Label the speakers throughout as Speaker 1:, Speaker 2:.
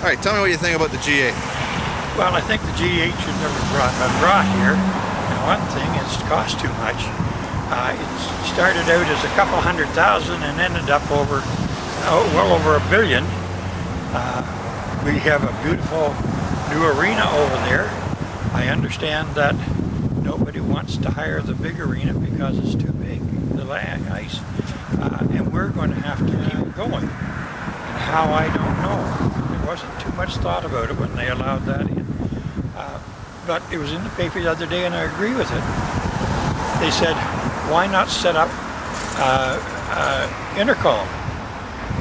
Speaker 1: All right, tell me what you think about the G8.
Speaker 2: Well, I think the G8 should never been brought here. And one thing is it costs too much. It started out as a couple $100,000 and ended up over, well over $1 billion. We have a beautiful new arena over there. I understand that nobody wants to hire the big arena because it's too big, the ice. And we're going to have to keep going. And how, I don't know. There wasn't too much thought about it when they allowed that in. But it was in the paper the other day and I agree with it. They said, why not set up intercom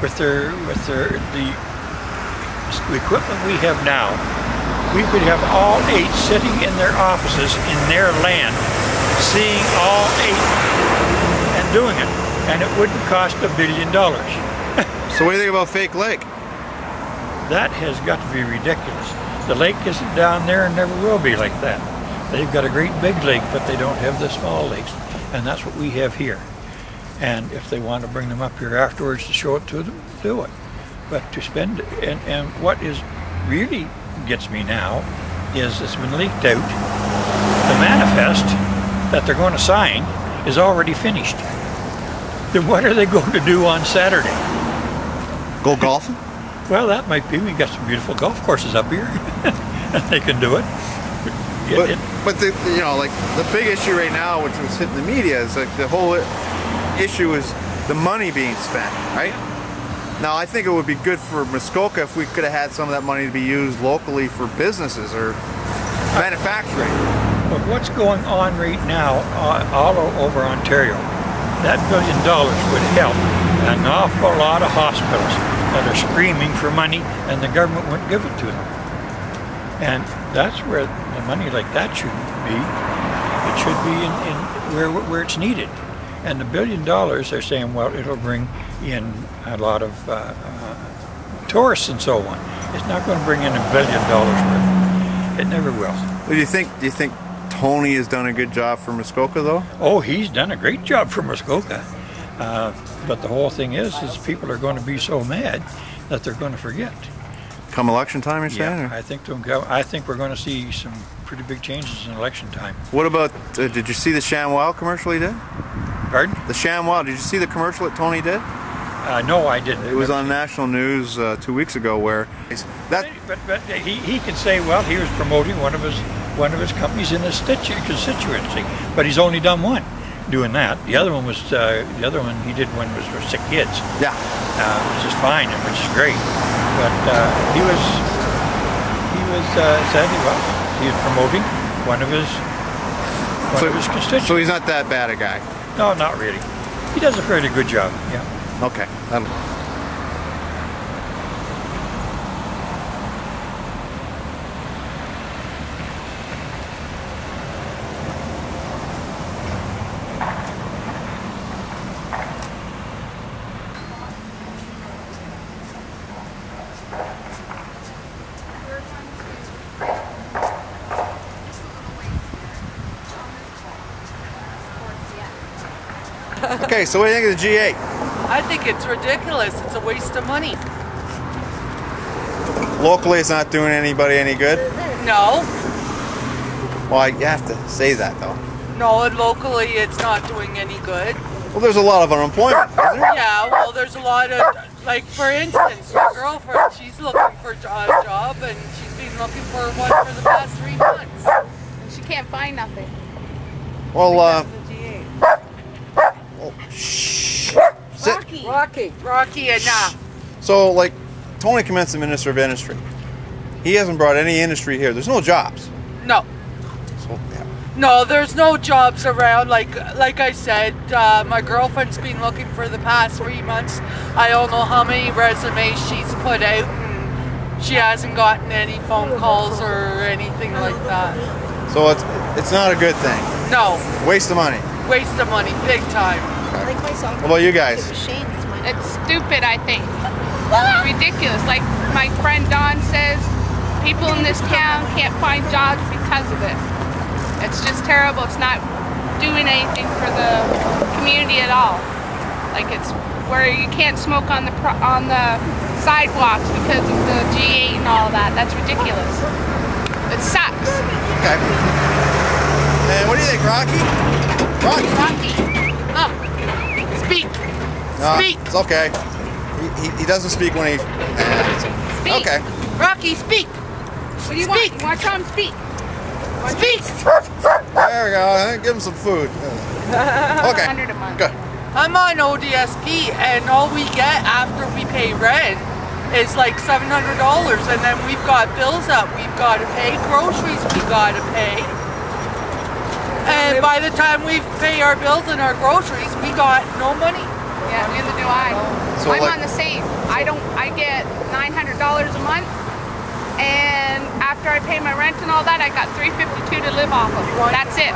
Speaker 2: with the equipment we have now. We could have all 8 sitting in their offices in their land, seeing all 8 and doing it, and it wouldn't cost $1 billion.
Speaker 1: So what do you think about fake lake?
Speaker 2: That has got to be ridiculous. The lake isn't down there and never will be like that. They've got a great big lake, but they don't have the small lakes, and that's what we have here. And if they want to bring them up here afterwards to show it to them, do it. But to spend, and what is really gets me now is it's been leaked out. The manifest that they're going to sign is already finished. Then what are they going to do on Saturday?
Speaker 1: Go golfing?
Speaker 2: Well, that might be. We got some beautiful golf courses up here, and they can do it.
Speaker 1: But the, you know, like the big issue right now, which was hitting the media, is like the whole issue is the money being spent, right? Now, I think it would be good for Muskoka if we could have had some of that money to be used locally for businesses or manufacturing.
Speaker 2: But what's going on right now all over Ontario, that $1 billion would help an awful lot of hospitals that are screaming for money and the government wouldn't give it to them. And that's where the money like that should be. It should be in where it's needed. And the $1 billion, they're saying, well, it'll bring in a lot of tourists and so on. It's not going to bring in $1 billion worth. It never will.
Speaker 1: Do you think Tony has done a good job for Muskoka, though?
Speaker 2: Oh, he's done a great job for Muskoka. But the whole thing is people are going to be so mad that they're going to forget.
Speaker 1: Come election time, you're saying?
Speaker 2: Yeah, I think we're going to see some pretty big changes in election time.
Speaker 1: What about, did you see the ShamWow commercial he did?
Speaker 2: Pardon?
Speaker 1: The ShamWow, did you see the commercial that Tony did?
Speaker 2: No, I didn't.
Speaker 1: It was on national news 2 weeks ago where
Speaker 2: But he can say, well, he was promoting one of his companies in his constituency, but he's only done one doing that. The other one was he did one was for sick kids.
Speaker 1: Yeah.
Speaker 2: Which is fine and which is great. But he was said he was promoting one of his constituents.
Speaker 1: So he's not that bad a guy.
Speaker 2: No, not really. He does a fairly good job. Yeah.
Speaker 1: Okay. Okay, so what do you think of the G8?
Speaker 3: I think it's ridiculous. It's a waste of money.
Speaker 1: Locally, it's not doing anybody any good?
Speaker 3: No.
Speaker 1: Well, you have to say that, though.
Speaker 3: No, and locally, it's not doing any good.
Speaker 1: Well, there's a lot of unemployment, isn't there?
Speaker 3: Yeah, well, there's a lot of, like, for instance, my girlfriend, she's looking for a job, and she's been looking for one for the past 3 months.
Speaker 4: And she can't find nothing.
Speaker 1: Well,
Speaker 3: Rocky, enough.
Speaker 1: So, like, Tony Clement's the Minister of Industry. He hasn't brought any industry here. There's no jobs.
Speaker 3: No.
Speaker 1: So, yeah.
Speaker 3: No, there's no jobs around. Like I said, my girlfriend's been looking for the past 3 months. I don't know how many resumes she's put out, and she hasn't gotten any phone calls or anything like that.
Speaker 1: So it's not a good thing.
Speaker 3: No.
Speaker 1: Waste of money.
Speaker 3: Waste of money, big time.
Speaker 1: What about you guys?
Speaker 4: It's stupid, I think. Ridiculous. Like my friend Don says, people in this town can't find jobs because of it. It's just terrible. It's not doing anything for the community at all. Like it's where you can't smoke on the sidewalks because of the G8 and all that. That's ridiculous. It sucks.
Speaker 1: Okay. And what do you think, Rocky?
Speaker 4: Rocky.
Speaker 3: Speak.
Speaker 1: No,
Speaker 3: Speak.
Speaker 1: it's okay. He doesn't speak when he...
Speaker 4: Speak.
Speaker 1: Okay.
Speaker 3: Rocky, speak.
Speaker 4: What do you want? You want to try him speak?
Speaker 3: Speak.
Speaker 1: There we go. Give him some food. Okay.
Speaker 4: 100 a month.
Speaker 1: Good.
Speaker 3: I'm on ODSP, and all we get after we pay rent is like $700, and then we've got bills that we've got to pay, groceries we got to pay. And by the time we pay our bills and our groceries, we got no money.
Speaker 4: Yeah, neither do I.
Speaker 1: So
Speaker 4: I'm
Speaker 1: like-
Speaker 4: on the same. I get $900 a month, and after I pay my rent and all that, I got $352 to live off of. That's it.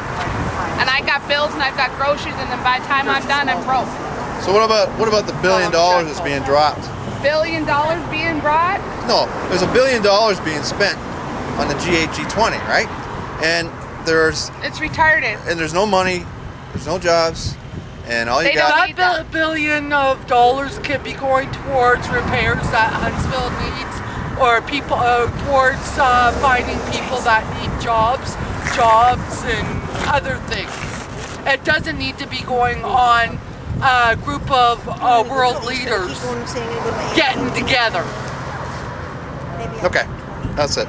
Speaker 4: And I got bills and I've got groceries, and then by the time I'm done, I'm broke.
Speaker 1: So what about the $1 billion that's being dropped?
Speaker 4: $1 billion being brought?
Speaker 1: No, there's $1 billion being spent on the G8, G20, right? And
Speaker 4: It's retarded.
Speaker 1: there's no money, there's no jobs, and all you
Speaker 4: They
Speaker 1: got.
Speaker 4: don't-
Speaker 3: That billion of dollars could be going towards repairs that Huntsville needs, or people towards finding people that need jobs and other things. It doesn't need to be going on a group of world leaders getting together.
Speaker 1: Okay, that's it.